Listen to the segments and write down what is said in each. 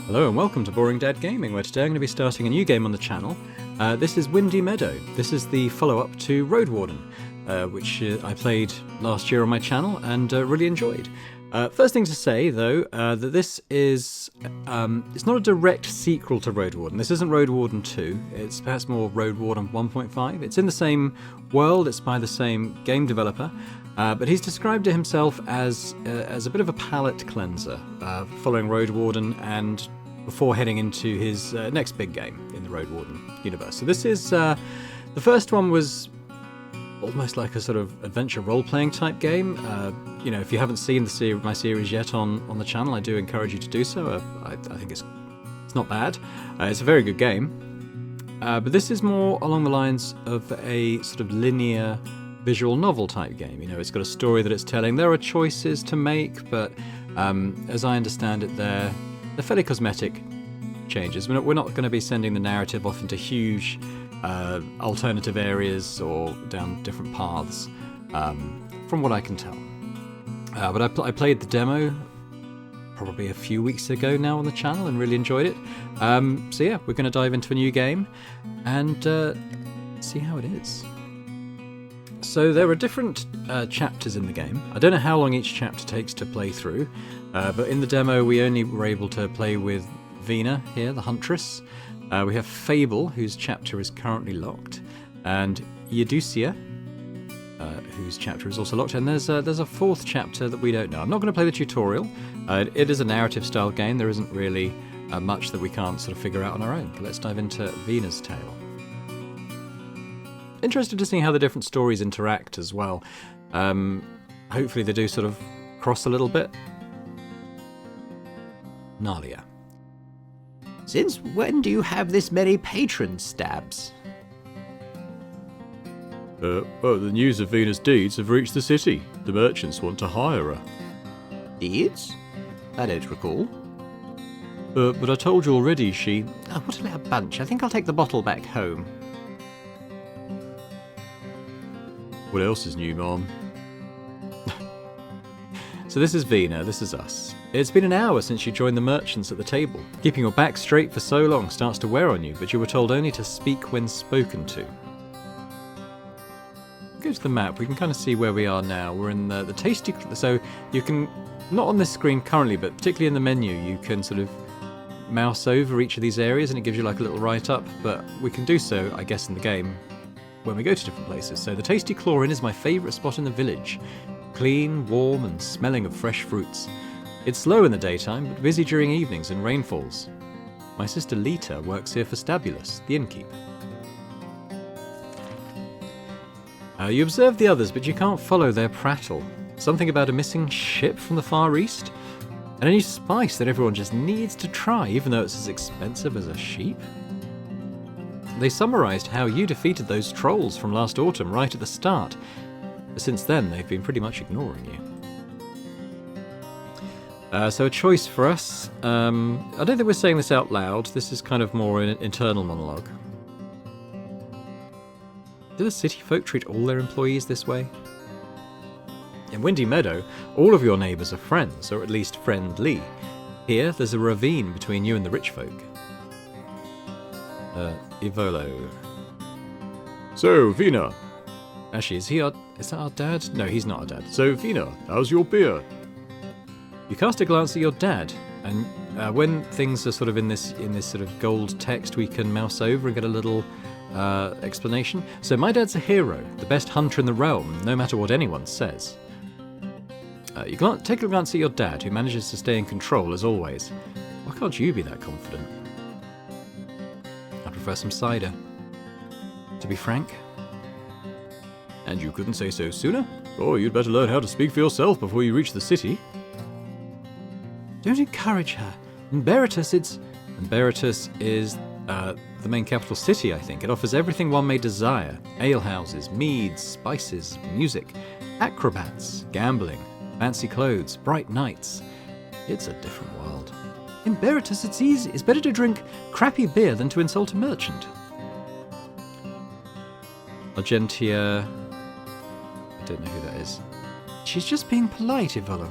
Hello and welcome to Boring Dad Gaming, where today I'm going to be starting a new game on the channel. This is Windy Meadow. This is the follow-up to Roadwarden, which I played last year on my channel and really enjoyed. First thing to say, though, that this is it's not a direct sequel to Roadwarden. This isn't Roadwarden 2, it's perhaps more Roadwarden 1.5. It's in the same world, it's by the same game developer, but he's described it himself as a bit of a palate cleanser, following Roadwarden and before heading into his next big game in the Roadwarden universe. So this is, the first one was almost like a sort of adventure role-playing type game. You know, if you haven't seen my series yet on the channel, I do encourage you to do so. I think it's not bad. It's a very good game. But this is more along the lines of a sort of linear visual novel type game. You know, it's got a story that it's telling. There are choices to make, but as I understand it, they're fairly cosmetic changes. We're not going to be sending the narrative off into huge alternative areas or down different paths, from what I can tell. But I played the demo probably a few weeks ago now on the channel and really enjoyed it. So yeah, we're going to dive into a new game and see how it is. So there are different chapters in the game. I don't know how long each chapter takes to play through, but in the demo we only were able to play with Vina here, the huntress. We have Fable, whose chapter is currently locked, and Eudocia, whose chapter is also locked, and there's a fourth chapter that we don't know. I'm not going to play the tutorial. It is a narrative-style game. There isn't really much that we can't sort of figure out on our own, but let's dive into Vina's tale. Interested to see how the different stories interact as well. Hopefully they do sort of cross a little bit. Nalia. Since when do you have this many patron stabs? Well, the news of Vina's deeds have reached the city. The merchants want to hire her. Deeds? I don't recall. But I told you already, she... Oh, what a little bunch. I think I'll take the bottle back home. What else is new, Mom? So this is Vina, this is us. It's been an hour since you joined the merchants at the table. Keeping your back straight for so long starts to wear on you, but you were told only to speak when spoken to. Go to the map, we can kind of see where we are now. We're in the tasty... So you can, not on this screen currently, but particularly in the menu, you can sort of mouse over each of these areas and it gives you like a little write-up, but we can do so, I guess, in the game when we go to different places. So the Tasty Claw Inn is my favourite spot in the village. Clean, warm and smelling of fresh fruits. It's slow in the daytime, but busy during evenings and rainfalls. My sister Lita works here for Stabulus, the innkeep. You observe the others, but you can't follow their prattle. Something about a missing ship from the Far East? And a new spice that everyone just needs to try, even though it's as expensive as a sheep? They summarised how you defeated those trolls from last autumn right at the start. But since then, they've been pretty much ignoring you. So a choice for us. I don't think we're saying this out loud. This is kind of more an internal monologue. Do the city folk treat all their employees this way? In Windy Meadow, all of your neighbours are friends, or at least friendly. Here, there's a ravine between you and the rich folk. Ivolo. So, Vina. Actually, is that our dad? No, he's not our dad. So, Vina, how's your beer? You cast a glance at your dad, and when things are sort of in this sort of gold text, we can mouse over and get a little explanation. So my dad's a hero, the best hunter in the realm, no matter what anyone says. You take a glance at your dad, who manages to stay in control as always. Why can't you be that confident? I prefer some cider, to be frank. And you couldn't say so sooner? Oh, you'd better learn how to speak for yourself before you reach the city. Don't encourage her. Inhabitants is the main capital city, I think. It offers everything one may desire. Alehouses, meads, spices, music, acrobats, gambling, fancy clothes, bright nights. It's a different world. In Beritus, it's easy. It's better to drink crappy beer than to insult a merchant. Argentia... I don't know who that is. She's just being polite, Ivolo.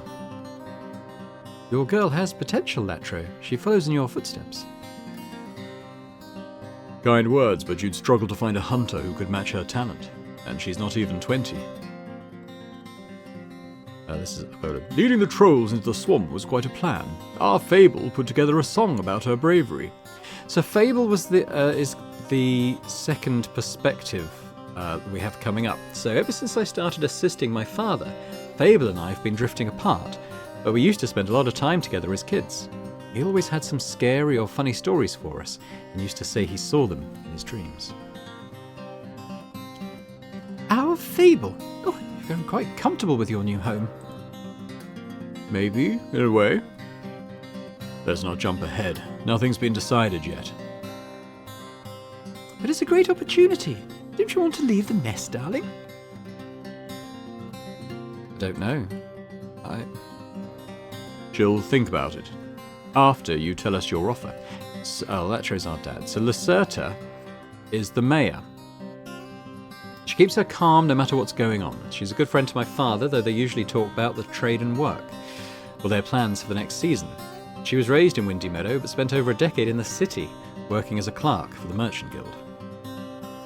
Your girl has potential, Latro. She follows in your footsteps. Kind words, but you'd struggle to find a hunter who could match her talent. And she's not even 20. This is leading the trolls into the swamp was quite a plan. Our Fable put together a song about her bravery. So Fable was is the second perspective we have coming up. So ever since I started assisting my father, Fable and I have been drifting apart, but we used to spend a lot of time together as kids. He always had some scary or funny stories for us, and used to say he saw them in his dreams. Our Fable? Oh, you've grown quite comfortable with your new home. Maybe, in a way. Let's not jump ahead. Nothing's been decided yet. But it's a great opportunity. Don't you want to leave the nest, darling? I don't know. She'll think about it. After you tell us your offer. Latro's our dad. So Lacerta is the mayor. She keeps her calm no matter what's going on. She's a good friend to my father, though they usually talk about the trade and work, or their plans for the next season. She was raised in Windy Meadow, but spent over a decade in the city, working as a clerk for the Merchant Guild.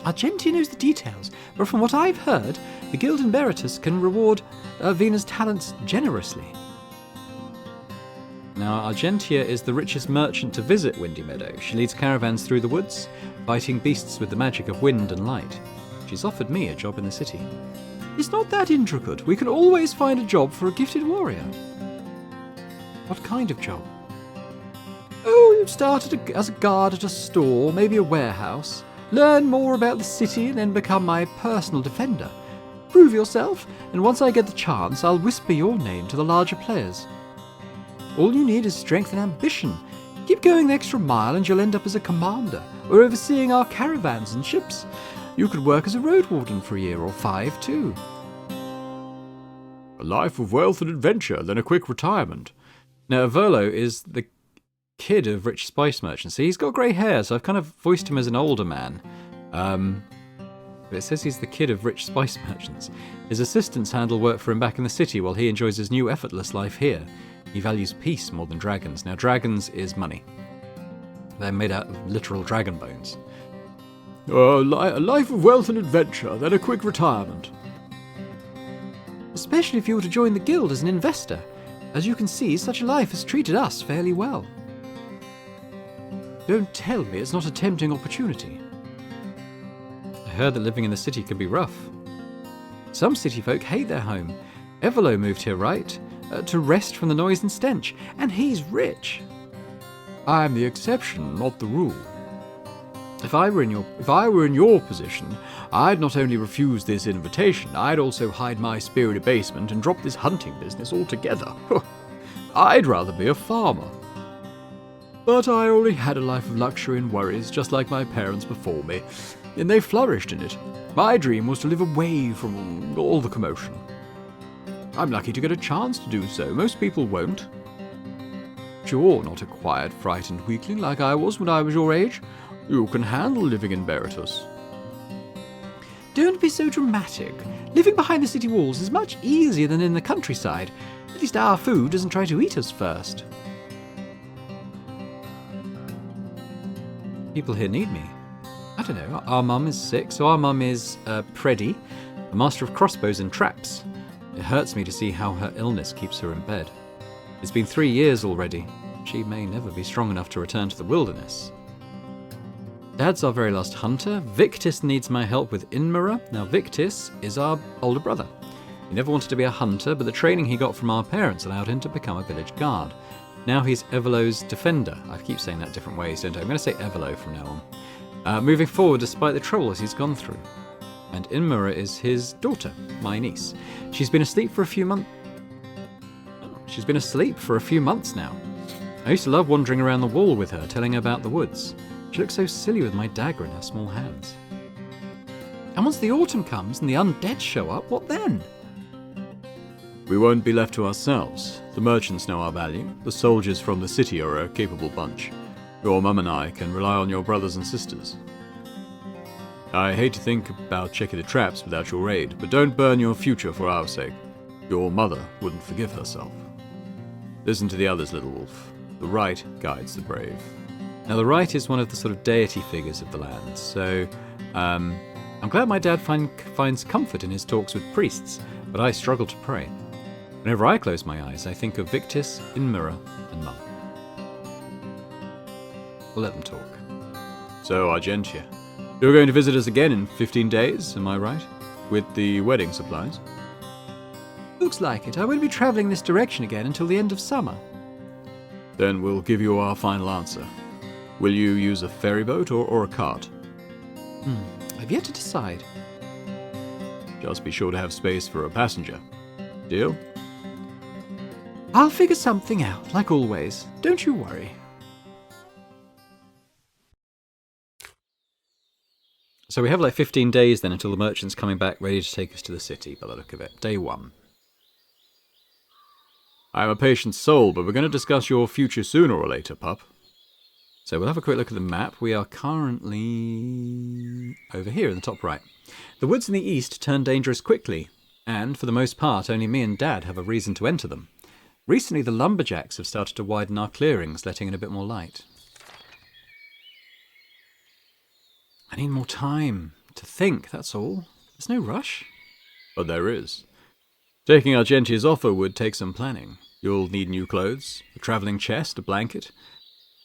Argentia knows the details, but from what I've heard, the Guild in Veritas can reward Vena's talents generously. Now, Argentia is the richest merchant to visit Windy Meadow. She leads caravans through the woods, fighting beasts with the magic of wind and light. She's offered me a job in the city. It's not that intricate. We can always find a job for a gifted warrior. What kind of job? Oh, you'd start as a guard at a store, maybe a warehouse. Learn more about the city and then become my personal defender. Prove yourself, and once I get the chance, I'll whisper your name to the larger players. All you need is strength and ambition. Keep going the extra mile and you'll end up as a commander, or overseeing our caravans and ships. You could work as a Roadwarden for a year or 5 too. A life of wealth and adventure, then a quick retirement. Now, Verlo is the kid of rich spice merchants. He's got grey hair, so I've kind of voiced him as an older man. But it says he's the kid of rich spice merchants. His assistants handle work for him back in the city while he enjoys his new effortless life here. He values peace more than dragons. Now, dragons is money. They're made out of literal dragon bones. A life of wealth and adventure, then a quick retirement. Especially if you were to join the guild as an investor. As you can see, such a life has treated us fairly well. Don't tell me it's not a tempting opportunity. I heard that living in the city can be rough. Some city folk hate their home. Evelo moved here, right? To rest from the noise and stench. And he's rich. I'm the exception, not the rule. If I were in your position, I'd not only refuse this invitation, I'd also hide my spirit abasement and drop this hunting business altogether. I'd rather be a farmer. But I only had a life of luxury and worries, just like my parents before me, and they flourished in it. My dream was to live away from all the commotion. I'm lucky to get a chance to do so. Most people won't. You're not a quiet, frightened weakling like I was when I was your age. You can handle living in Veritas. Don't be so dramatic. Living behind the city walls is much easier than in the countryside. At least our food doesn't try to eat us first. People here need me. I don't know, our mum is sick, so our mum is Preddy, a master of crossbows and traps. It hurts me to see how her illness keeps her in bed. It's been 3 years already. She may never be strong enough to return to the wilderness. Dad's our very last hunter. Victis needs my help with Inmara. Now, Victis is our older brother. He never wanted to be a hunter, but the training he got from our parents allowed him to become a village guard. Now he's Evelo's defender. I keep saying that different ways, don't I? I'm going to say Evelo from now on. Moving forward despite the troubles he's gone through. And Inmara is his daughter, my niece. She's been asleep for a few months now. I used to love wandering around the wall with her, telling her about the woods. She looks so silly with my dagger in her small hands. And once the autumn comes and the undead show up, what then? We won't be left to ourselves. The merchants know our value. The soldiers from the city are a capable bunch. Your mum and I can rely on your brothers and sisters. I hate to think about checking the traps without your aid, but don't burn your future for our sake. Your mother wouldn't forgive herself. Listen to the others, little wolf. The right guides the brave. Now, the right is one of the sort of deity figures of the land, so I'm glad my dad finds comfort in his talks with priests, but I struggle to pray. Whenever I close my eyes, I think of Victis, Inmira, and Mum. We'll let them talk. So, Argentia, you're going to visit us again in 15 days, am I right? With the wedding supplies? Looks like it. I won't be travelling this direction again until the end of summer. Then we'll give you our final answer. Will you use a ferry boat or a cart? I've yet to decide. Just be sure to have space for a passenger. Deal? I'll figure something out, like always. Don't you worry. So we have like 15 days then until the merchant's coming back ready to take us to the city, by the look of it. Day 1. I'm a patient soul, but we're going to discuss your future sooner or later, pup. So we'll have a quick look at the map. We are currently over here in the top right. The woods in the east turn dangerous quickly, and for the most part only me and Dad have a reason to enter them. Recently the lumberjacks have started to widen our clearings, letting in a bit more light. I need more time to think, that's all. There's no rush. But there is. Taking Argentia's offer would take some planning. You'll need new clothes, a travelling chest, a blanket,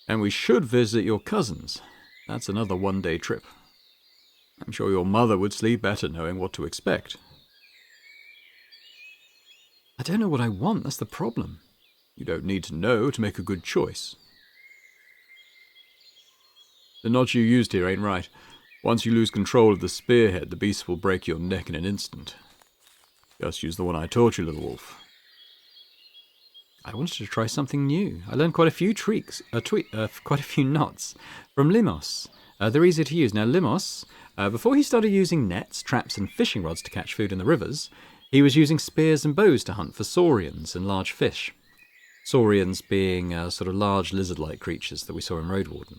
and we should visit your cousins. That's another one-day trip. I'm sure your mother would sleep better knowing what to expect. I don't know what I want, that's the problem. You don't need to know to make a good choice. The knot you used here ain't right. Once you lose control of the spearhead, the beast will break your neck in an instant. Just use the one I taught you, little wolf. I wanted to try something new. I learned quite a few quite a few knots from Limos. They're easy to use. Now, Limos, before he started using nets, traps, and fishing rods to catch food in the rivers, he was using spears and bows to hunt for saurians and large fish. Saurians being sort of large lizard-like creatures that we saw in Roadwarden.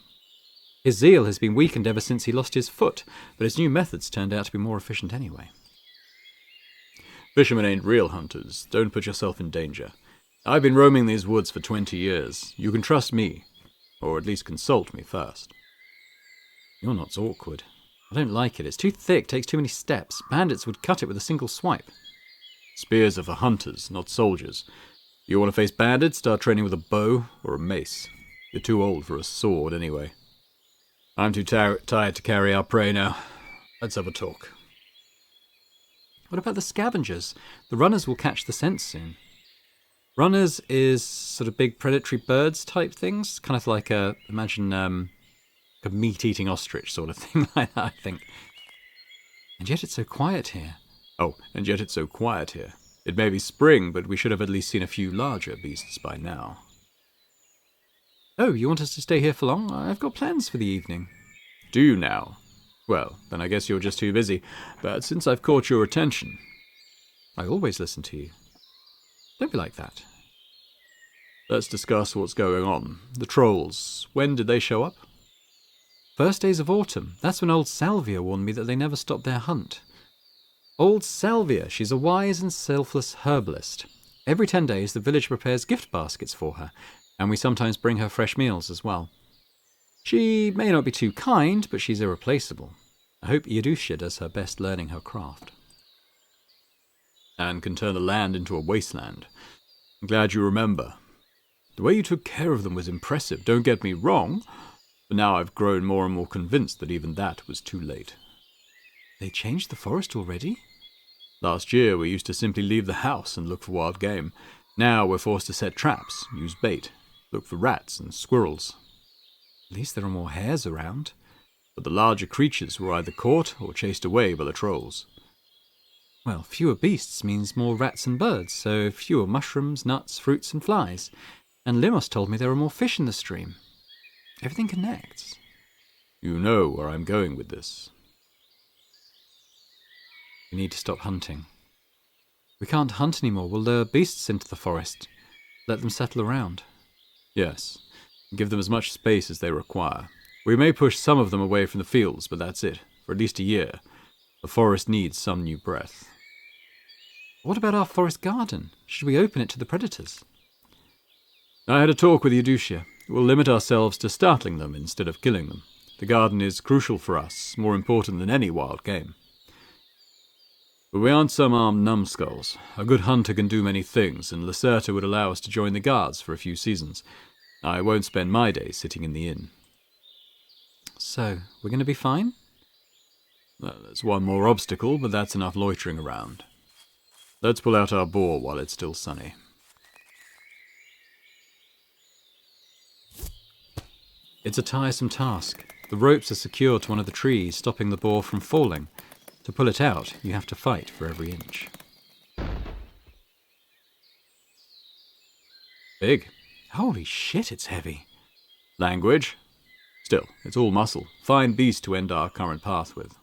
His zeal has been weakened ever since he lost his foot, but his new methods turned out to be more efficient anyway. Fishermen ain't real hunters. Don't put yourself in danger. I've been roaming these woods for 20 years. You can trust me, or at least consult me first. Your knot's awkward. I don't like it. It's too thick, takes too many steps. Bandits would cut it with a single swipe. Spears are for hunters, not soldiers. You want to face bandits, start training with a bow or a mace. You're too old for a sword anyway. I'm too tired to carry our prey now. Let's have a talk. What about the scavengers? The runners will catch the scent soon. Runners is sort of big predatory birds type things, kind of like imagine a meat-eating ostrich sort of thing like that, I think. And yet it's so quiet here. Oh, and yet it's so quiet here. It may be spring, but we should have at least seen a few larger beasts by now. Oh, you want us to stay here for long? I've got plans for the evening. Do you now? Well, then I guess you're just too busy. But since I've caught your attention... I always listen to you. Don't be like that. Let's discuss what's going on. The trolls. When did they show up? First days of autumn. That's when old Salvia warned me that they never stopped their hunt. Old Salvia, she's a wise and selfless herbalist. Every 10 days the village prepares gift baskets for her, and we sometimes bring her fresh meals as well. She may not be too kind, but she's irreplaceable. I hope Yadusha does her best learning her craft. And can turn the land into a wasteland. I'm glad you remember. The way you took care of them was impressive, don't get me wrong, but now I've grown more and more convinced that even that was too late. They changed the forest already? Last year we used to simply leave the house and look for wild game. Now we're forced to set traps, use bait, look for rats and squirrels. At least there are more hares around. But the larger creatures were either caught or chased away by the trolls. Well, fewer beasts means more rats and birds, so fewer mushrooms, nuts, fruits and flies. And Limos told me there are more fish in the stream. Everything connects. You know where I'm going with this. We need to stop hunting. We can't hunt anymore. We'll lure beasts into the forest. Let them settle around. Yes. Give them as much space as they require. We may push some of them away from the fields, but that's it. For at least a year. The forest needs some new breath. What about our forest garden? Should we open it to the predators? I had a talk with Euducia. We'll limit ourselves to startling them instead of killing them. The garden is crucial for us, more important than any wild game. But we aren't some armed numbskulls. A good hunter can do many things, and Lacerta would allow us to join the guards for a few seasons. I won't spend my days sitting in the inn. So, we're going to be fine? Well, there's one more obstacle, but that's enough loitering around. Let's pull out our boar while it's still sunny. It's a tiresome task. The ropes are secured to one of the trees, stopping the boar from falling. To pull it out, you have to fight for every inch. Big. Holy shit, it's heavy. Language? Still, it's all muscle. Fine beast to end our current path with.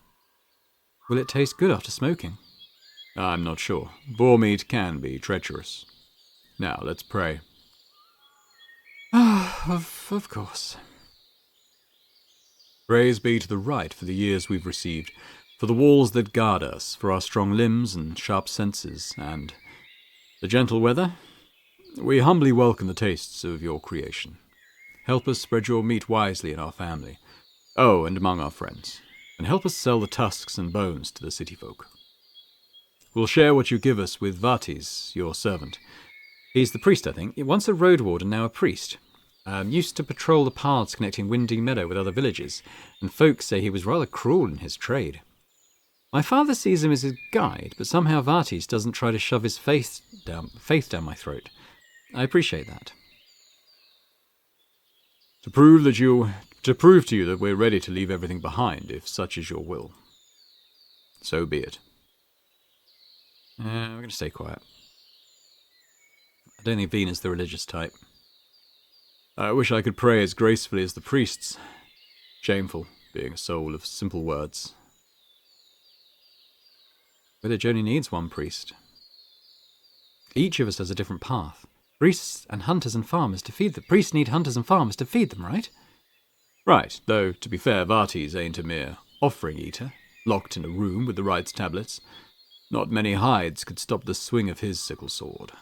Will it taste good after smoking? I'm not sure. Boar meat can be treacherous. Now, let's pray. Of course. Praise be to the right for the years we've received, for the walls that guard us, for our strong limbs and sharp senses, and the gentle weather. We humbly welcome the tastes of your creation. Help us spread your meat wisely in our family, and among our friends, and help us sell the tusks and bones to the city folk. We'll share what you give us with Vatis, your servant. He's the priest, I think. Once a roadwarden, now a priest. Used to patrol the paths connecting Windy Meadow with other villages, and folks say he was rather cruel in his trade. My father sees him as his guide, but somehow Vatis doesn't try to shove his faith down my throat. I appreciate that. To prove to you that we're ready to leave everything behind, if such is your will. So be it. We're going to stay quiet. I don't think Vina's the religious type. I wish I could pray as gracefully as the priests. Shameful, being a soul of simple words. Village only needs one priest. Each of us has a different path. Priests and hunters and farmers to feed them. Priests need hunters and farmers to feed them, right? Right, though, to be fair, Vatis ain't a mere offering eater, locked in a room with the rites tablets. Not many hides could stop the swing of his sickle sword.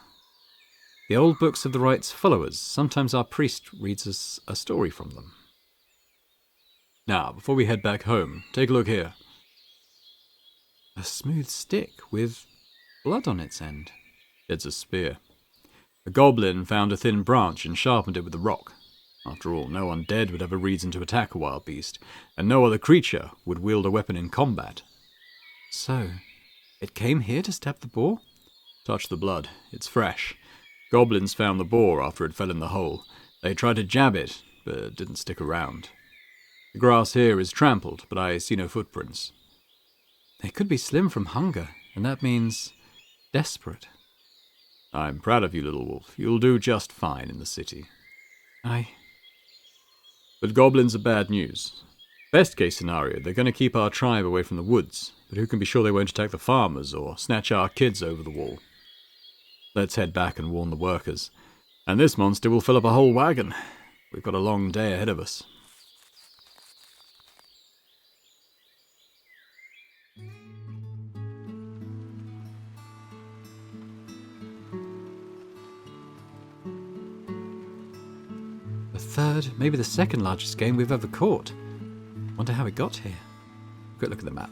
The old books of the rites followers. Sometimes our priest reads us a story from them. Now, before we head back home, take a look here. A smooth stick with blood on its end. It's a spear. A goblin found a thin branch and sharpened it with a rock. After all, no undead would have a reason to attack a wild beast, and no other creature would wield a weapon in combat. So, it came here to stab the boar? Touch the blood. It's fresh. Goblins found the boar after it fell in the hole. They tried to jab it, but it didn't stick around. The grass here is trampled, but I see no footprints. They could be slim from hunger, and that means desperate. I'm proud of you, little wolf. You'll do just fine in the city. But goblins are bad news. Best case scenario, they're going to keep our tribe away from the woods, but who can be sure they won't attack the farmers or snatch our kids over the wall? Let's head back and warn the workers. And this monster will fill up a whole wagon. We've got a long day ahead of us. The third, maybe the second largest game we've ever caught. Wonder how it got here. Quick look at the map.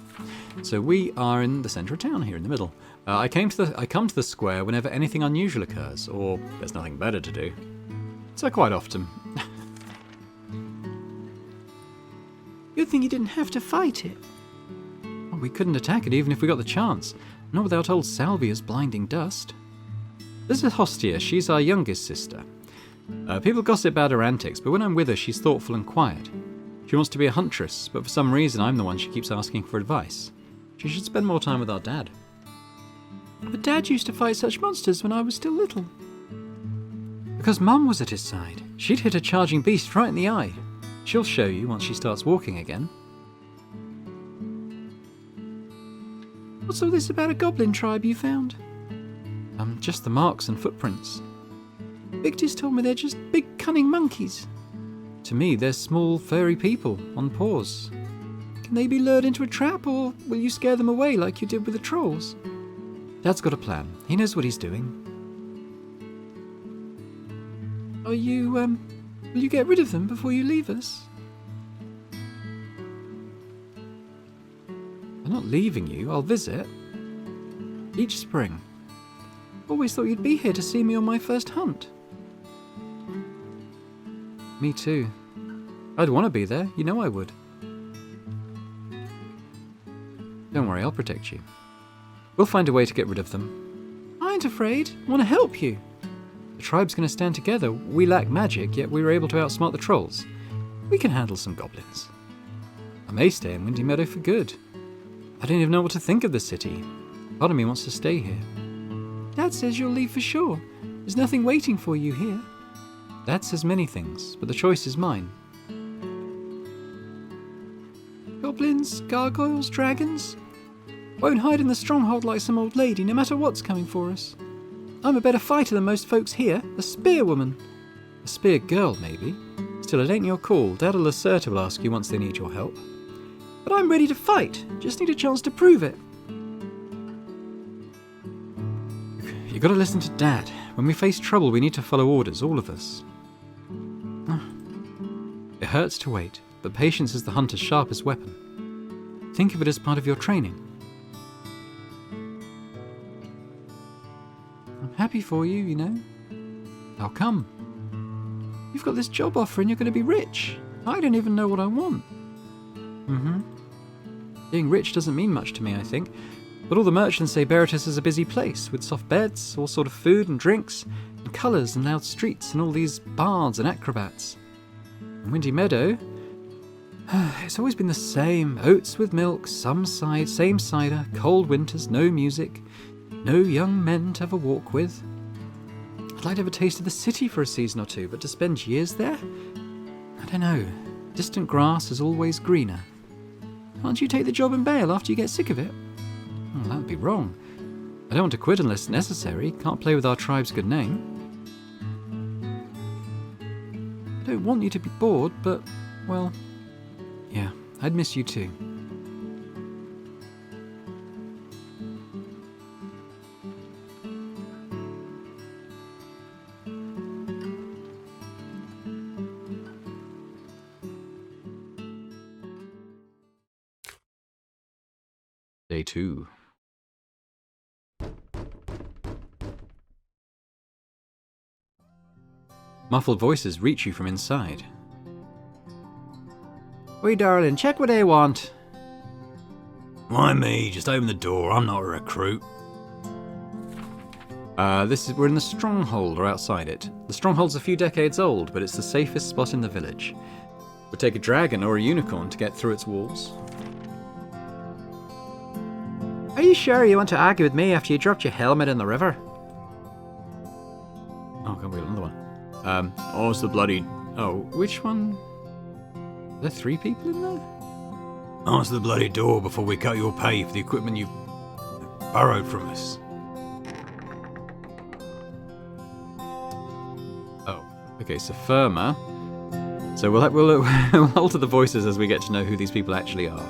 So we are in the centre of town here in the middle. I come to the square whenever anything unusual occurs, or there's nothing better to do. So quite often. Good thing you didn't have to fight it. Well, we couldn't attack it even if we got the chance. Not without old Salvia's blinding dust. This is Hostia. She's our youngest sister. People gossip about her antics, but when I'm with her, she's thoughtful and quiet. She wants to be a huntress, but for some reason I'm the one she keeps asking for advice. She should spend more time with our dad. But Dad used to fight such monsters when I was still little. Because Mum was at his side. She'd hit a charging beast right in the eye. She'll show you once she starts walking again. What's all this about a goblin tribe you found? Just the marks and footprints. Victor's told me they're just big cunning monkeys. To me, they're small, furry people on paws. Can they be lured into a trap, or will you scare them away like you did with the trolls? Dad's got a plan. He knows what he's doing. Are you, will you get rid of them before you leave us? I'm not leaving you, I'll visit. Each spring. Always thought you'd be here to see me on my first hunt. Me too. I'd want to be there, you know I would. Don't worry, I'll protect you. We'll find a way to get rid of them. I ain't afraid, I want to help you. The tribe's going to stand together. We lack magic, yet we were able to outsmart the trolls. We can handle some goblins. I may stay in Windy Meadow for good. I don't even know what to think of the city. Part of me wants to stay here. Dad says you'll leave for sure. There's nothing waiting for you here. Dad says many things, but the choice is mine. Goblins, gargoyles, dragons. Won't hide in the stronghold like some old lady, no matter what's coming for us. I'm a better fighter than most folks here, a spear woman. A spear girl, maybe. Still, it ain't your call. Dad or Lacerta will ask you once they need your help. But I'm ready to fight. Just need a chance to prove it. You gotta listen to Dad. When we face trouble, we need to follow orders, all of us. It hurts to wait, but patience is the hunter's sharpest weapon. Think of it as part of your training. I'm happy for you, you know. How come? You've got this job offer and you're going to be rich. I don't even know what I want. Being rich doesn't mean much to me, I think. But all the merchants say Beritus is a busy place, with soft beds, all sort of food and drinks, and colours and loud streets, and all these bards and acrobats. In Windy Meadow, it's always been the same. Oats with milk, same cider, cold winters, no music, no young men to have a walk with. I'd like to have a taste of the city for a season or two, but to spend years there? I don't know. Distant grass is always greener. Can't you take the job and bail after you get sick of it? That would be wrong. I don't want to quit unless necessary. Can't play with our tribe's good name. I don't want you to be bored, but, well, yeah, I'd miss you too. Day 2. Muffled voices reach you from inside. Oi, darling, check what I want. Why me? Just open the door. I'm not a recruit. We're in the stronghold or outside it. The stronghold's a few decades old, but it's the safest spot in the village. It would take a dragon or a unicorn to get through its walls. Are you sure you want to argue with me after you dropped your helmet in the river? Oh, can't we get another one? What's the bloody... Oh, which one? Are there 3 people in there? Answer the bloody door before we cut your pay for the equipment you've borrowed from us. Oh, okay, so Firma. So we'll alter the voices as we get to know who these people actually are.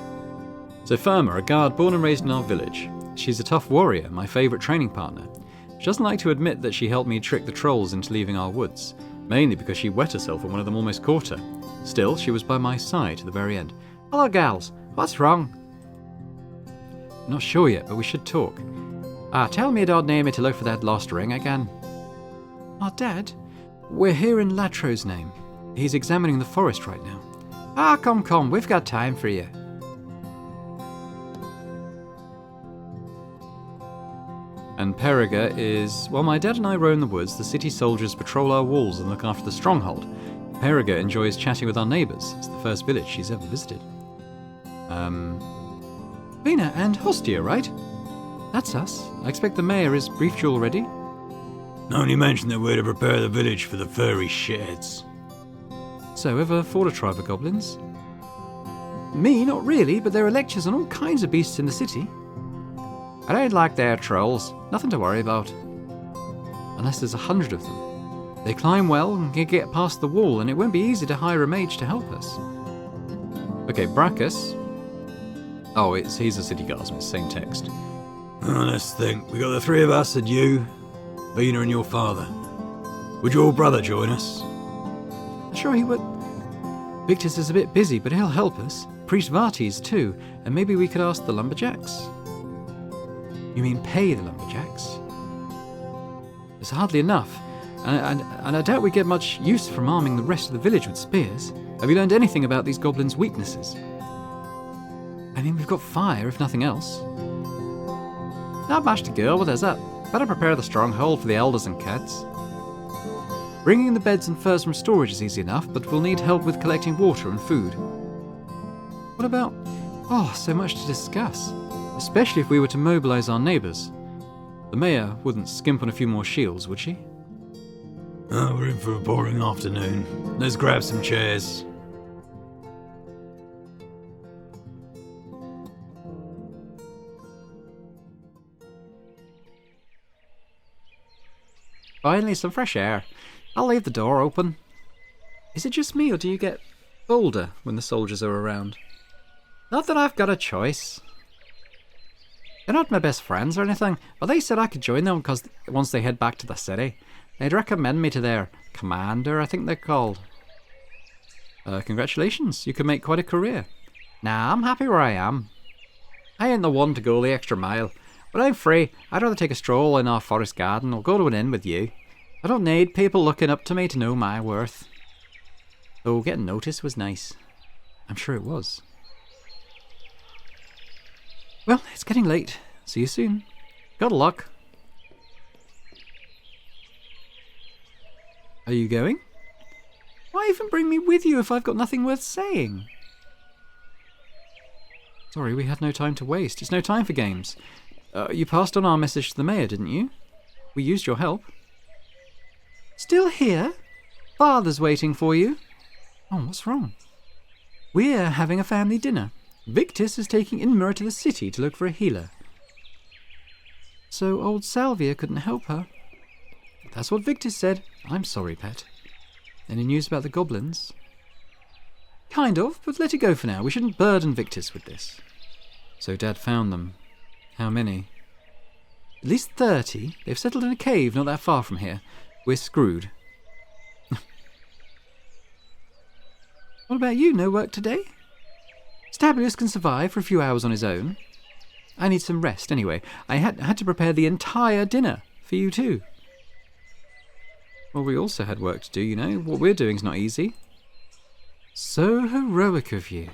So Firma, a guard born and raised in our village. She's a tough warrior, my favourite training partner. She doesn't like to admit that she helped me trick the trolls into leaving our woods, mainly because she wet herself when one of them almost caught her. Still, she was by my side to the very end. Hello, gals. What's wrong? Not sure yet, but we should talk. Tell me don't name me to look for that lost ring again. Dad, we're here in Latro's name. He's examining the forest right now. Come, we've got time for you. And Periga is... While my dad and I roam the woods, the city soldiers patrol our walls and look after the stronghold. Periga enjoys chatting with our neighbours. It's the first village she's ever visited. Vina and Hostia, right? That's us. I expect the mayor has briefed you already. Only mentioned that we're to prepare the village for the furry shitheads. So, ever fought a tribe of goblins? Me, not really, but there are lectures on all kinds of beasts in the city. I don't like their trolls. Nothing to worry about. Unless there's 100 of them. They climb well and can get past the wall, and it won't be easy to hire a mage to help us. Okay, Brachus. Oh, he's a city guardsmith, same text. Let's think. We got the 3 of us and you, Vina and your father. Would your brother join us? Sure he would. Victus is a bit busy, but he'll help us. Priest Vartes too, and maybe we could ask the lumberjacks. You mean pay the lumberjacks? It's hardly enough, and I doubt we get much use from arming the rest of the village with spears. Have you learned anything about these goblins' weaknesses? I mean, we've got fire, if nothing else. Not much to go with, is it? Better prepare the stronghold for the elders and kids. Bringing the beds and furs from storage is easy enough, but we'll need help with collecting water and food. What about... Oh, so much to discuss. Especially if we were to mobilize our neighbours. The mayor wouldn't skimp on a few more shields, would she? We're in for a boring afternoon. Let's grab some chairs. Finally, some fresh air. I'll leave the door open. Is it just me, or do you get bolder when the soldiers are around? Not that I've got a choice. They're not my best friends or anything, but they said I could join them because once they head back to the city, they'd recommend me to their commander, I think they're called. Congratulations, you could make quite a career. Nah, I'm happy where I am. I ain't the one to go the extra mile. When I'm free, I'd rather take a stroll in our forest garden or go to an inn with you. I don't need people looking up to me to know my worth. Though getting noticed was nice. I'm sure it was. Well, it's getting late. See you soon. Good luck. Are you going? Why even bring me with you if I've got nothing worth saying? Sorry, we had no time to waste. It's no time for games. You passed on our message to the mayor, didn't you? We used your help. Still here? Father's waiting for you. Oh, what's wrong? We're having a family dinner. Victus is taking Inmur to the city to look for a healer. So old Salvia couldn't help her. That's what Victus said. I'm sorry, pet. Any news about the goblins? Kind of, but let it go for now. We shouldn't burden Victus with this. So Dad found them. How many? At least 30. They've settled in a cave not that far from here. We're screwed. What about you? No work today? Stabulus can survive for a few hours on his own. I need some rest anyway. I had to prepare the entire dinner for you too. Well, we also had work to do, you know. What we're doing's not easy. So heroic of you.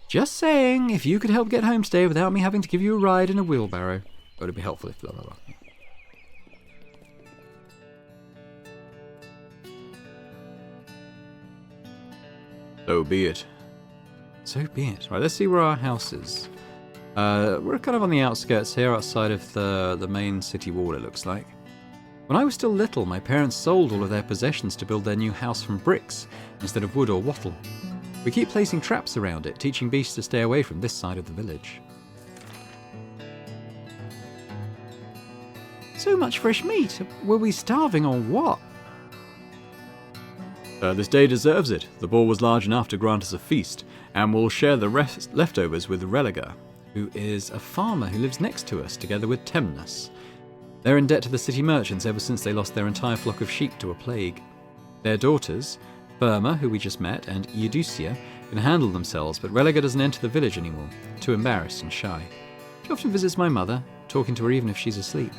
Just saying, if you could help get home today without me having to give you a ride in a wheelbarrow, it would be helpful if blah blah blah. So be it. So be it. Right, let's see where our house is. We're kind of on the outskirts here, outside of the main city wall, it looks like. When I was still little, my parents sold all of their possessions to build their new house from bricks instead of wood or wattle. We keep placing traps around it, teaching beasts to stay away from this side of the village. So much fresh meat. Were we starving or what? This day deserves it. The boar was large enough to grant us a feast, and we'll share the leftovers with Religer, who is a farmer who lives next to us, together with Temnus. They're in debt to the city merchants ever since they lost their entire flock of sheep to a plague. Their daughters, Firma, who we just met, and Eudocia, can handle themselves, but Religer doesn't enter the village anymore, too embarrassed and shy. She often visits my mother, talking to her even if she's asleep.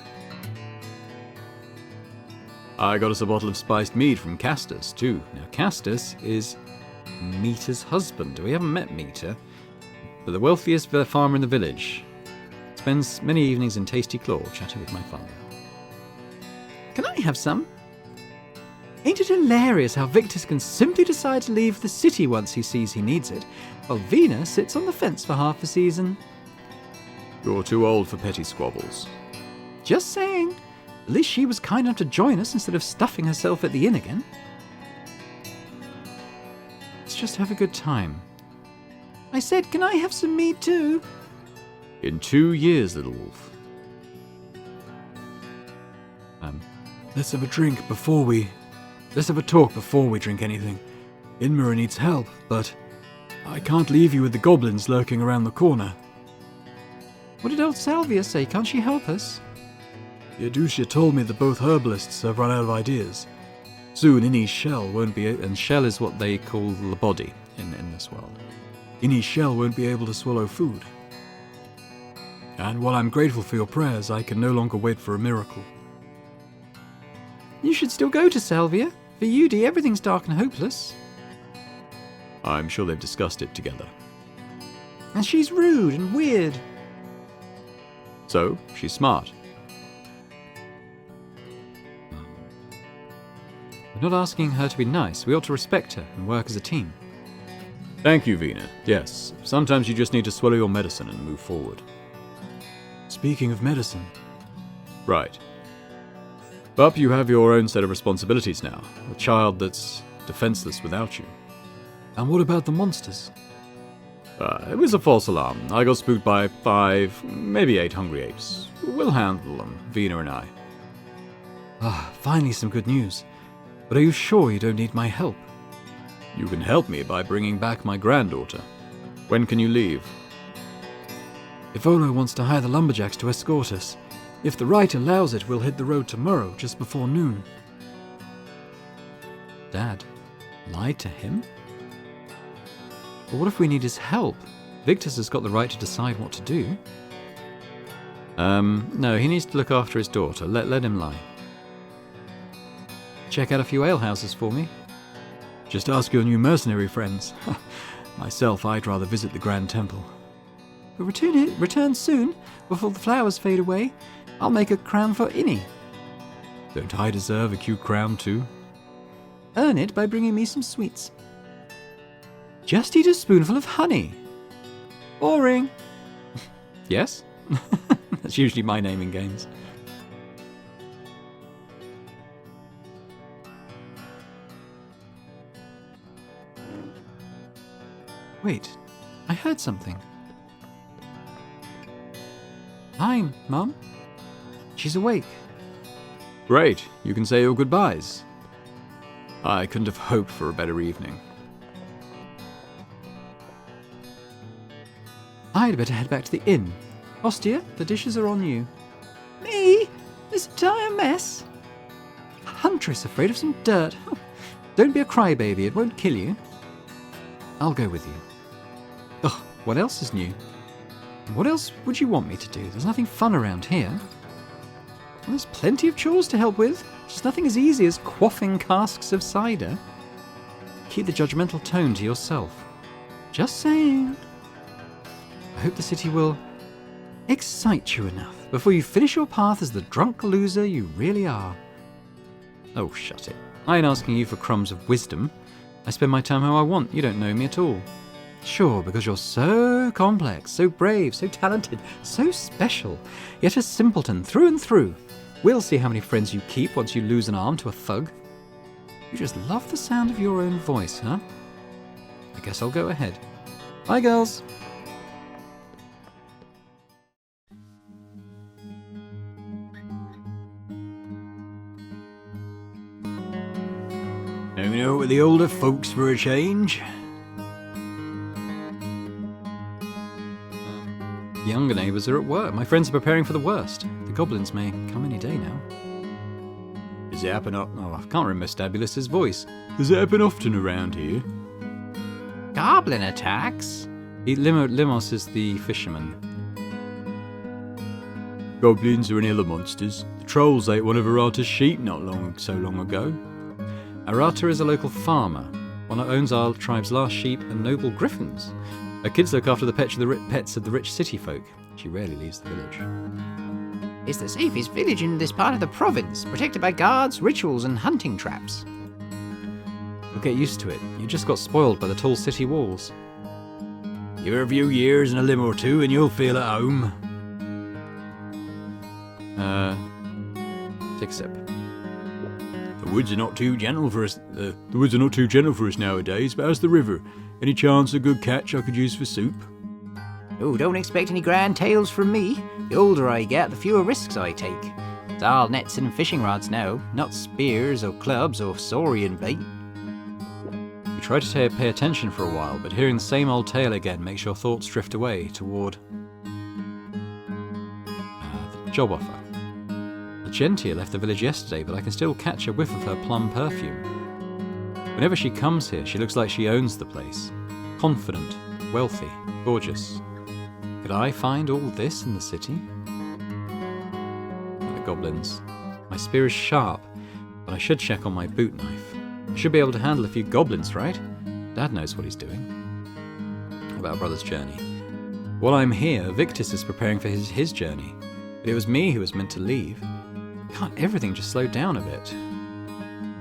I got us a bottle of spiced mead from Castus, too. Now, Castus is Meter's husband. We haven't met Meter, but the wealthiest farmer in the village. Spends many evenings in Tasty Claw chatting with my father. Can I have some? Ain't it hilarious how Victus can simply decide to leave the city once he sees he needs it, while Vina sits on the fence for half a season? You're too old for petty squabbles. Just saying. At least she was kind enough to join us instead of stuffing herself at the inn again. Let's just have a good time. I said, can I have some meat too? In 2 years, little wolf. Let's have a drink before we... Let's have a talk before we drink anything. Inmura needs help, but I can't leave you with the goblins lurking around the corner. What did old Salvia say? Can't she help us? Eudocia told me that both herbalists have run out of ideas. Soon Innie's shell won't be... And shell is what they call the body in this world. Innie's shell won't be able to swallow food. And while I'm grateful for your prayers, I can no longer wait for a miracle. You should still go to Salvia. For Yudi, everything's dark and hopeless. I'm sure they've discussed it together. And she's rude and weird. So, she's smart. We're not asking her to be nice. We ought to respect her and work as a team. Thank you, Vina. Yes, sometimes you just need to swallow your medicine and move forward. Speaking of medicine. Right. But you have your own set of responsibilities now. A child that's defenseless without you. And what about the monsters? It was a false alarm. I got spooked by 5, maybe 8 hungry apes. We'll handle them, Vina and I. Ah, finally some good news. But are you sure you don't need my help? You can help me by bringing back my granddaughter. When can you leave? If Olo wants to hire the lumberjacks to escort us, if the right allows it, we'll hit the road tomorrow, just before noon. Dad, lied to him? But what if we need his help? Victus has got the right to decide what to do. No, he needs to look after his daughter. Let him lie. Check out a few alehouses for me. Just ask your new mercenary friends. Myself, I'd rather visit the Grand Temple. But return soon, before the flowers fade away. I'll make a crown for Innie. Don't I deserve a cute crown too? Earn it by bringing me some sweets. Just eat a spoonful of honey. Boring. Yes? That's usually my name in games. Wait, I heard something. Hi, Mum. She's awake. Great, you can say your goodbyes. I couldn't have hoped for a better evening. I'd better head back to the inn. Ostia, the dishes are on you. Me? This entire mess? Huntress afraid of some dirt. Don't be a crybaby, it won't kill you. I'll go with you. Ugh, what else is new? What else would you want me to do? There's nothing fun around here. Well, there's plenty of chores to help with. Just nothing as easy as quaffing casks of cider. Keep the judgmental tone to yourself. Just saying. I hope the city will excite you enough before you finish your path as the drunk loser you really are. Oh, shut it. I ain't asking you for crumbs of wisdom. I spend my time how I want. You don't know me at all. Sure, because you're so complex, so brave, so talented, so special, yet a simpleton through and through. We'll see how many friends you keep once you lose an arm to a thug. You just love the sound of your own voice, huh? I guess I'll go ahead. Bye, girls. Hanging out with the older folks for a change. The younger neighbours are at work. My friends are preparing for the worst. The goblins may come any day now. Does it happen up? Oh, I can't remember Stabulus's voice. Does it happen often around here? Goblin attacks? Limos is the fisherman. Goblins are any other monsters. The trolls ate one of Arata's sheep not so long ago. Arata is a local farmer, one that owns our tribe's last sheep and noble griffins. Her kids look after the pets of the rich city folk. She rarely leaves the village. It's the safest village in this part of the province, protected by guards, rituals, and hunting traps. You'll get used to it. You just got spoiled by the tall city walls. Give her a few years and a limb or two and you'll feel at home. Take a sip. The woods are not too gentle for us. The woods are not too gentle for us nowadays. But how's the river? Any chance a good catch I could use for soup? Oh, don't expect any grand tales from me. The older I get, the fewer risks I take. It's all nets and fishing rods now, not spears or clubs or saurian bait. You try to pay attention for a while, but hearing the same old tale again makes your thoughts drift away toward the job offer. The Gentia left the village yesterday, but I can still catch a whiff of her plum perfume. Whenever she comes here, she looks like she owns the place. Confident, wealthy, gorgeous. Could I find all this in the city? The goblins. My spear is sharp, but I should check on my boot knife. I should be able to handle a few goblins, right? Dad knows what he's doing. About Brother's journey. While I'm here, Victus is preparing for his journey. But it was me who was meant to leave. Can't everything just slow down a bit?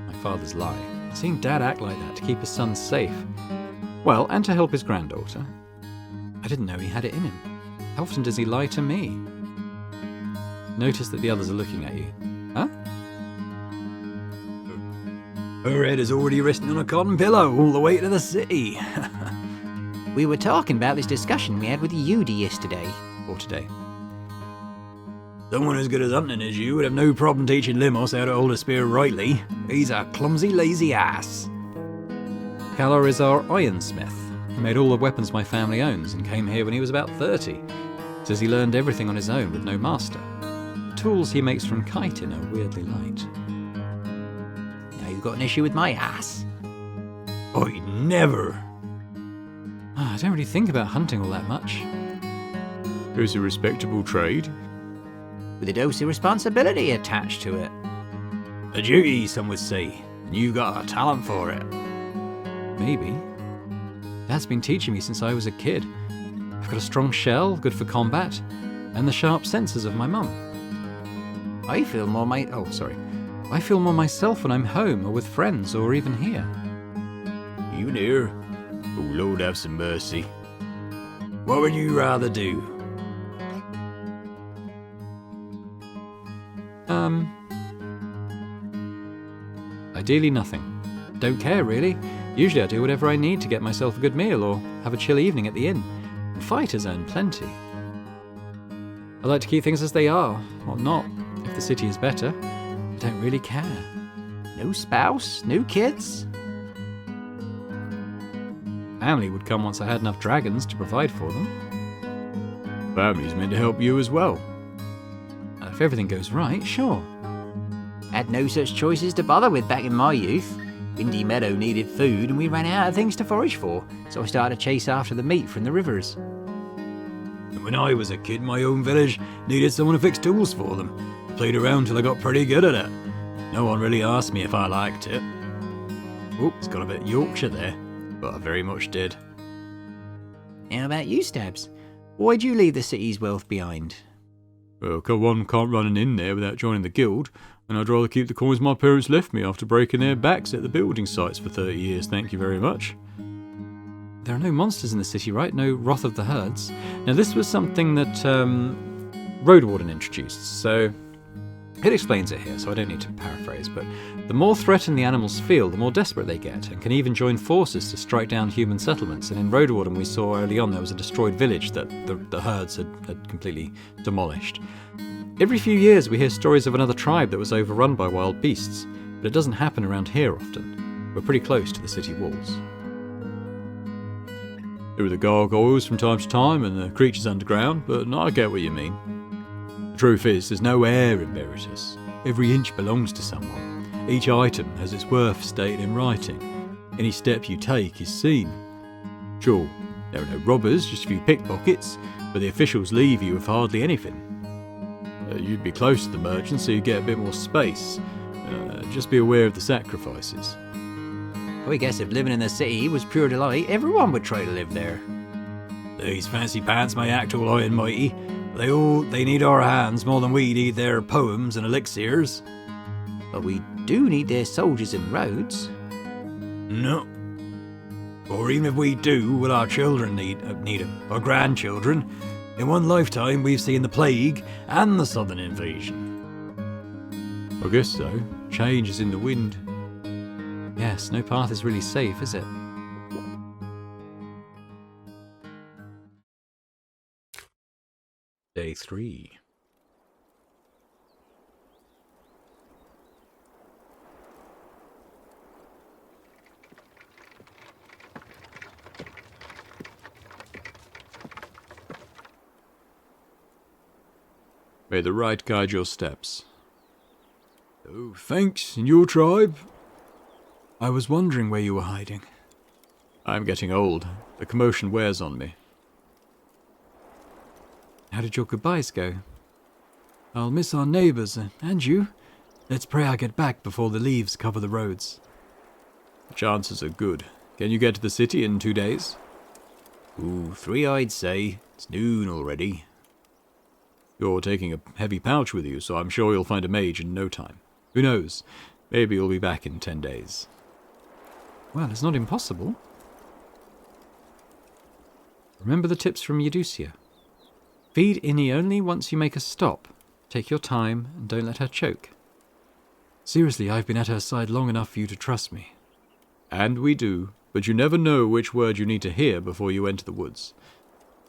My father's lie. Seeing Dad act like that to keep his son safe. Well, and to help his granddaughter. I didn't know he had it in him. How often does he lie to me? Notice that the others are looking at you. Huh? Her head is already resting on a cotton pillow all the way to the city. We were talking about this discussion we had with Yudi yesterday. Or today. Someone as good as hunting as you would have no problem teaching Limos how to hold a spear rightly. He's a clumsy, lazy ass. Calor is our ironsmith. He made all the weapons my family owns and came here when he was about 30. Says he learned everything on his own with no master. The tools he makes from chitin are weirdly light. Now you've got an issue with my ass. I'd never. I don't really think about hunting all that much. It's a respectable trade. With a dose of responsibility attached to it. A duty, some would say. And you've got a talent for it. Maybe. Dad's been teaching me since I was a kid. I've got a strong shell, good for combat, and the sharp senses of my mum. I feel more I feel more myself when I'm home or with friends or even here. You near? Oh, Lord have some mercy. What would you rather do? Ideally nothing. Don't care, really. Usually I do whatever I need to get myself a good meal or have a chill evening at the inn. And fighters earn plenty. I like to keep things as they are, or not. If the city is better, I don't really care. No spouse, no kids. Family would come once I had enough dragons to provide for them. Family's meant to help you as well. If everything goes right, sure. Had no such choices to bother with back in my youth. Windy Meadow needed food and we ran out of things to forage for, so I started to chase after the meat from the rivers. And when I was a kid, my own village needed someone to fix tools for them. Played around till I got pretty good at it. No one really asked me if I liked it. Oh, it's got a bit Yorkshire there, but I very much did. How about you, Stabs? Why'd you leave the city's wealth behind? Well, one can't run an inn there without joining the guild, and I'd rather keep the coins my parents left me after breaking their backs at the building sites for 30 years, thank you very much. There are no monsters in the city, right? No wrath of the herds. Now, this was something that Roadwarden introduced, so it explains it here, so I don't need to paraphrase, but the more threatened the animals feel, the more desperate they get, and can even join forces to strike down human settlements. And in Roadwarden we saw early on there was a destroyed village that the herds had completely demolished. Every few years we hear stories of another tribe that was overrun by wild beasts, but it doesn't happen around here often. We're pretty close to the city walls. There were the gargoyles from time to time and the creatures underground, but I get what you mean. The truth is, there's no air in Veritas. Every inch belongs to someone. Each item has its worth stated in writing. Any step you take is seen. Sure, there are no robbers, just a few pickpockets, but the officials leave you with hardly anything. You'd be close to the merchants so you get a bit more space. Just be aware of the sacrifices. I guess if living in the city was pure delight, everyone would try to live there. These fancy pants may act all high and mighty, but they need our hands more than we need their poems and elixirs. But we do need their soldiers and roads. No. Or even if we do, will our children need them? Our grandchildren? In one lifetime we've seen the plague and the southern invasion. I guess so. Change is in the wind. Yes, no path is really safe, is it? Day 3. May the right guide your steps. thanks. And your tribe? I was wondering where you were hiding. I'm getting old. The commotion wears on me. How did your goodbyes go? I'll miss our neighbours, and you. Let's pray I get back before the leaves cover the roads. The chances are good. Can you get to the city in 2 days? Ooh, 3 I'd say. It's noon already. You're taking a heavy pouch with you, so I'm sure you'll find a mage in no time. Who knows? Maybe you'll be back in 10 days. Well, it's not impossible. Remember the tips from Eudocia. Feed Innie only once you make a stop. Take your time and don't let her choke. Seriously, I've been at her side long enough for you to trust me. And we do, but you never know which word you need to hear before you enter the woods.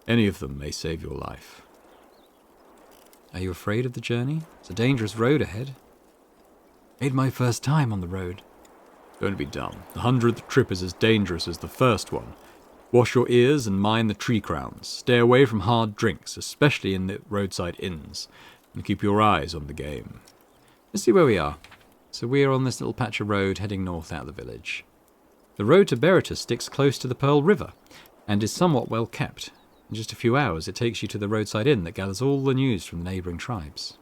Any of them may save your life. Are you afraid of the journey? It's a dangerous road ahead. Made my first time on the road. Don't be dumb. The 100th trip is as dangerous as the first one. Wash your ears and mind the tree crowns. Stay away from hard drinks, especially in the roadside inns. And keep your eyes on the game. Let's see where we are. So we are on this little patch of road heading north out of the village. The road to Berytus sticks close to the Pearl River and is somewhat well kept. In just a few hours it takes you to the roadside inn that gathers all the news from the neighbouring tribes.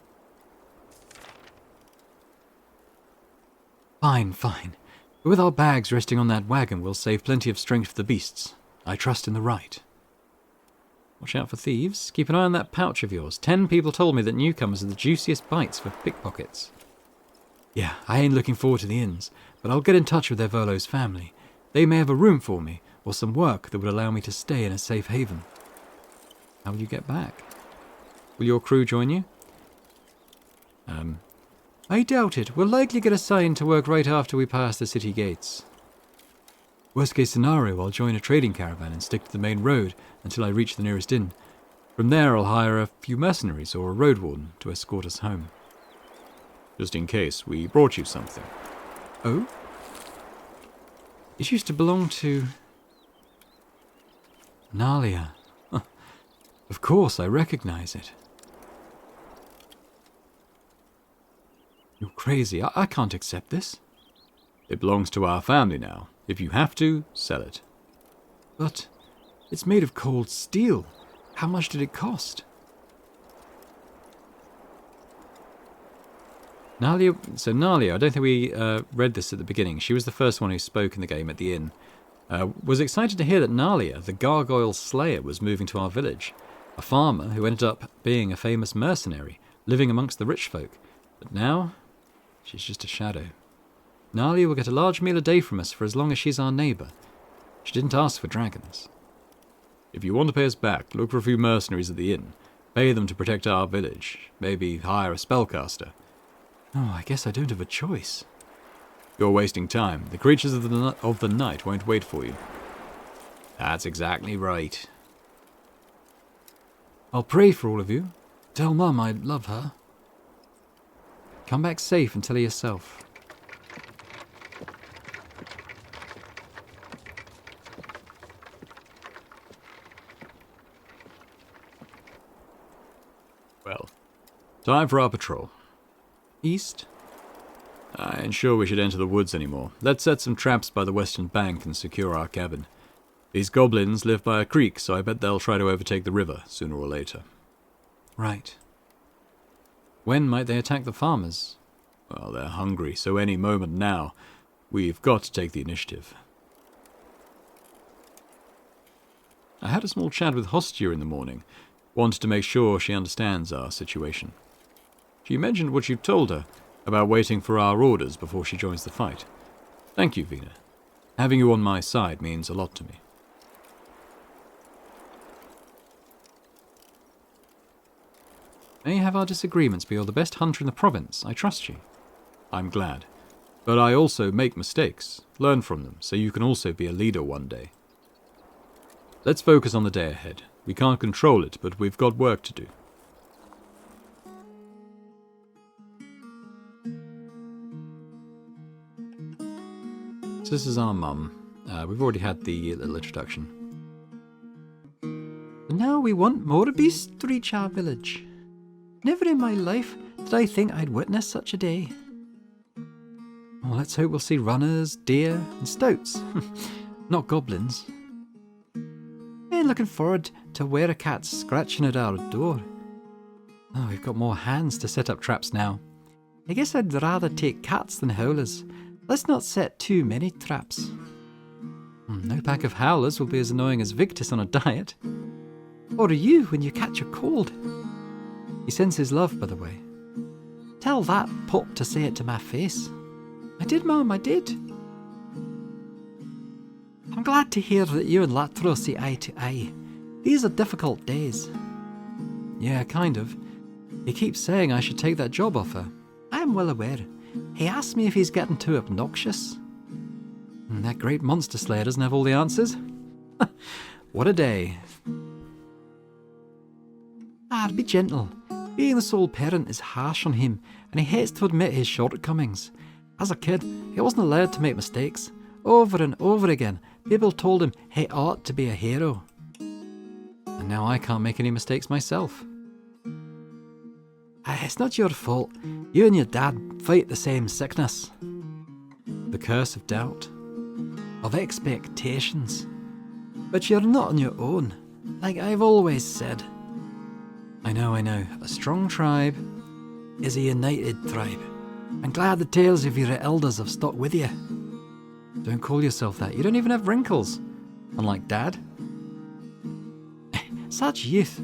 Fine. With our bags resting on that wagon, we'll save plenty of strength for the beasts. I trust in the right. Watch out for thieves. Keep an eye on that pouch of yours. 10 people told me that newcomers are the juiciest bites for pickpockets. Yeah, I ain't looking forward to the inns, but I'll get in touch with their Verlo's family. They may have a room for me, or some work that would allow me to stay in a safe haven. How will you get back? Will your crew join you? I doubt it. We'll likely get assigned to work right after we pass the city gates. Worst case scenario, I'll join a trading caravan and stick to the main road until I reach the nearest inn. From there I'll hire a few mercenaries or a roadwarden to escort us home. Just in case, we brought you something. Oh? It used to belong to Nalia. Of course, I recognize it. You're crazy. I can't accept this. It belongs to our family now. If you have to, sell it. But it's made of cold steel. How much did it cost? Nalia, I don't think we read this at the beginning. She was the first one who spoke in the game at the inn. Was excited to hear that Nalia, the gargoyle slayer, was moving to our village. A farmer who ended up being a famous mercenary, living amongst the rich folk. But now, she's just a shadow. Nalia will get a large meal a day from us for as long as she's our neighbour. She didn't ask for dragons. If you want to pay us back, look for a few mercenaries at the inn. Pay them to protect our village. Maybe hire a spellcaster. Oh, I guess I don't have a choice. You're wasting time. The creatures of the night won't wait for you. That's exactly right. I'll pray for all of you. Tell Mum I love her. Come back safe and tell her yourself. Well, time for our patrol. East? I ain't sure we should enter the woods anymore. Let's set some traps by the western bank and secure our cabin. These goblins live by a creek, so I bet they'll try to overtake the river sooner or later. Right. When might they attack the farmers? Well, they're hungry, so any moment now. We've got to take the initiative. I had a small chat with Hostia in the morning. Wanted to make sure she understands our situation. She mentioned what you told her about waiting for our orders before she joins the fight. Thank you, Vina. Having you on my side means a lot to me. May have our disagreements, but you're the best hunter in the province. I trust you. I'm glad. But I also make mistakes. Learn from them, so you can also be a leader one day. Let's focus on the day ahead. We can't control it, but we've got work to do. So this is our mum. We've already had the little introduction. But now we want more beasts to reach our village. Never in my life did I think I'd witness such a day. Well, let's hope we'll see runners, deer, and stoats. Not goblins. Ain't looking forward to were-a-cats scratching at our door. Oh, we've got more hands to set up traps now. I guess I'd rather take cats than howlers. Let's not set too many traps. No pack of howlers will be as annoying as Victus on a diet. Or are you when you catch a cold? He sends his love, by the way. Tell that pup to say it to my face. I did, Mum, I did. I'm glad to hear that you and Latro see eye to eye. These are difficult days. Yeah, kind of. He keeps saying I should take that job offer. I am well aware. He asks me if he's getting too obnoxious. That great monster slayer doesn't have all the answers. What a day. Be gentle. Being the sole parent is harsh on him, and he hates to admit his shortcomings. As a kid, he wasn't allowed to make mistakes. Over and over again, people told him he ought to be a hero. And now I can't make any mistakes myself. It's not your fault. You and your dad fight the same sickness. The curse of doubt. Of expectations. But you're not on your own, like I've always said. I know. A strong tribe is a united tribe. I'm glad the tales of your elders have stuck with you. Don't call yourself that. You don't even have wrinkles. Unlike Dad. Such youth.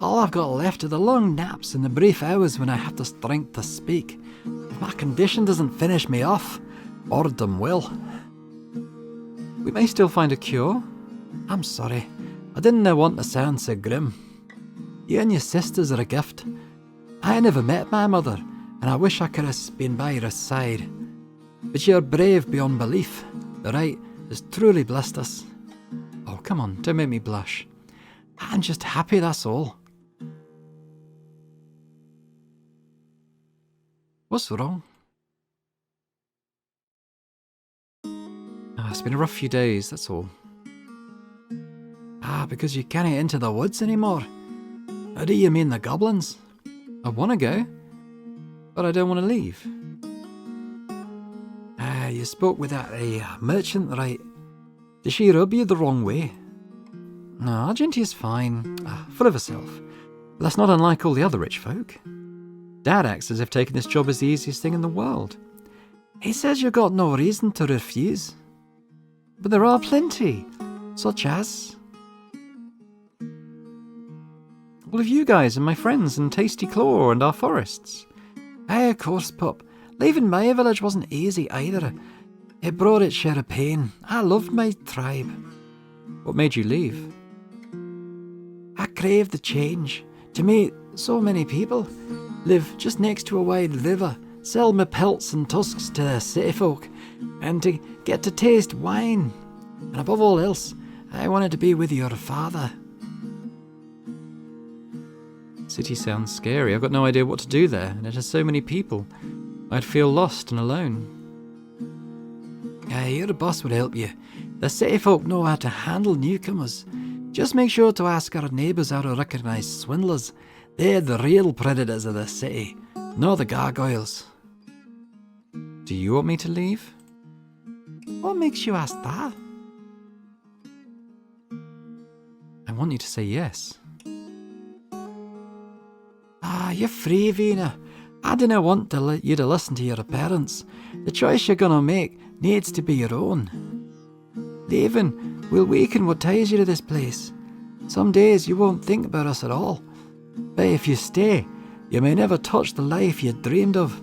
All I've got left are the long naps and the brief hours when I have the strength to speak. If my condition doesn't finish me off, boredom will. We may still find a cure. I'm sorry. I didn't want to sound so grim. You and your sisters are a gift. I never met my mother, and I wish I could have been by her side. But you're brave beyond belief. The right has truly blessed us. Oh, come on, don't make me blush. I'm just happy, that's all. What's wrong? It's been a rough few days, that's all. Because you can't get into the woods anymore. How do you mean the goblins? I want to go, but I don't want to leave. You spoke with that merchant, right? Did she rub you the wrong way? No, Argentia's fine, full of herself. But that's not unlike all the other rich folk. Dad acts as if taking this job is the easiest thing in the world. He says you've got no reason to refuse. But there are plenty, such as... all of you guys and my friends and Tasty Claw and our forests. Of course, pup. Leaving my village wasn't easy either. It brought its share of pain. I loved my tribe. What made you leave? I craved the change. To meet so many people, live just next to a wide river, sell my pelts and tusks to the city folk, and to get to taste wine. And above all else, I wanted to be with your father. City sounds scary. I've got no idea what to do there, and it has so many people. I'd feel lost and alone. Your boss would help you. The city folk know how to handle newcomers. Just make sure to ask our neighbours how to recognise swindlers. They're the real predators of the city, not the gargoyles. Do you want me to leave? What makes you ask that? I want you to say yes. You're free, Vina. I didn't want you to listen to your parents. The choice you're gonna make needs to be your own. Leaving will weaken what ties you to this place. Some days you won't think about us at all. But if you stay, you may never touch the life you dreamed of.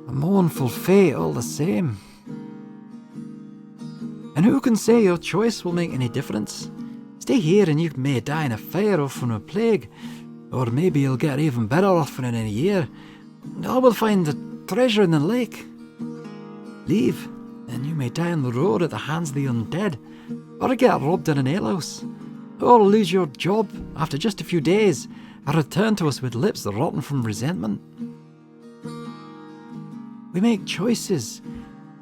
A mournful fate all the same. And who can say your choice will make any difference? Stay here and you may die in a fire or from a plague. Or maybe you'll get even better off in a year. Or we'll find the treasure in the lake. Leave, and you may die on the road at the hands of the undead. Or get robbed in an alehouse. Or lose your job after just a few days and return to us with lips rotten from resentment. We make choices,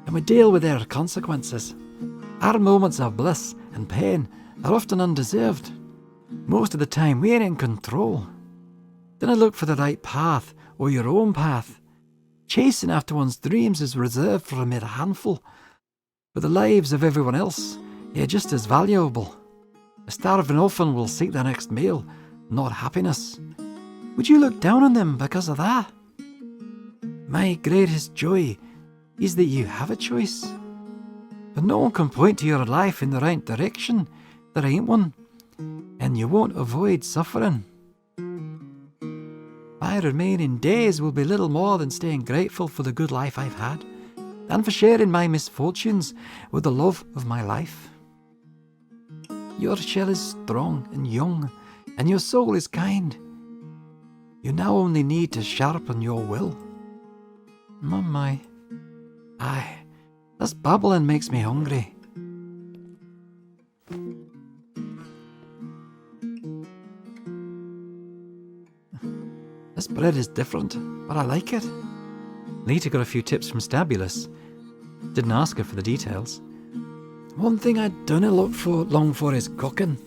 and we deal with their consequences. Our moments of bliss and pain are often undeserved. Most of the time, we ain't in control. Don't look for the right path or your own path. Chasing after one's dreams is reserved for a mere handful, but the lives of everyone else are just as valuable. A starving orphan will seek their next meal, not happiness. Would you look down on them because of that? My greatest joy is that you have a choice. But no one can point to your life in the right direction. There ain't one. And you won't avoid suffering. My remaining days will be little more than staying grateful for the good life I've had, and for sharing my misfortunes with the love of my life. Your shell is strong and young, and your soul is kind. You now only need to sharpen your will. My. Aye, this babbling makes me hungry. This bread is different, but I like it. Lita got a few tips from Stabulous. Didn't ask her for the details. One thing I dunna look for long for is cooking.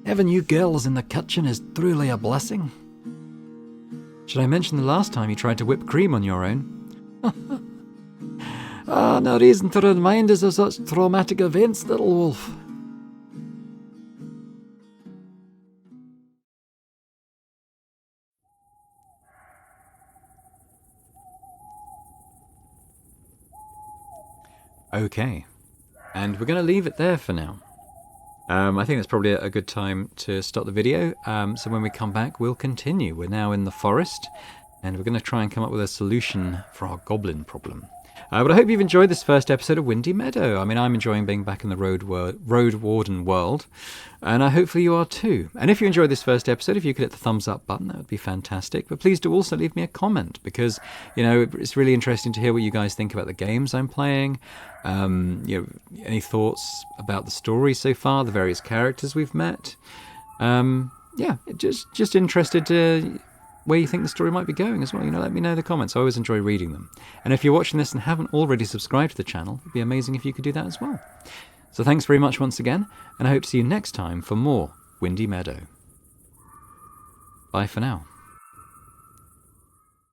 Having you girls in the kitchen is truly a blessing. Should I mention the last time you tried to whip cream on your own? No reason to remind us of such traumatic events, little wolf. Okay, and we're going to leave it there for now. I think that's probably a good time to stop the video. So when we come back, we'll continue. We're now in the forest, and we're going to try and come up with a solution for our goblin problem. But I hope you've enjoyed this first episode of Windy Meadow. I mean, I'm enjoying being back in the Roadwarden world, and hopefully you are too. And if you enjoyed this first episode, if you could hit the thumbs up button, that would be fantastic. But please do also leave me a comment, because, you know, it's really interesting to hear what you guys think about the games I'm playing. Any thoughts about the story so far, the various characters we've met. Just interested to where you think the story might be going as well. You know, let me know in the comments. I always enjoy reading them. And if you're watching this and haven't already subscribed to the channel, it'd be amazing if you could do that as well. So thanks very much once again, and I hope to see you next time for more Windy Meadow. Bye for now.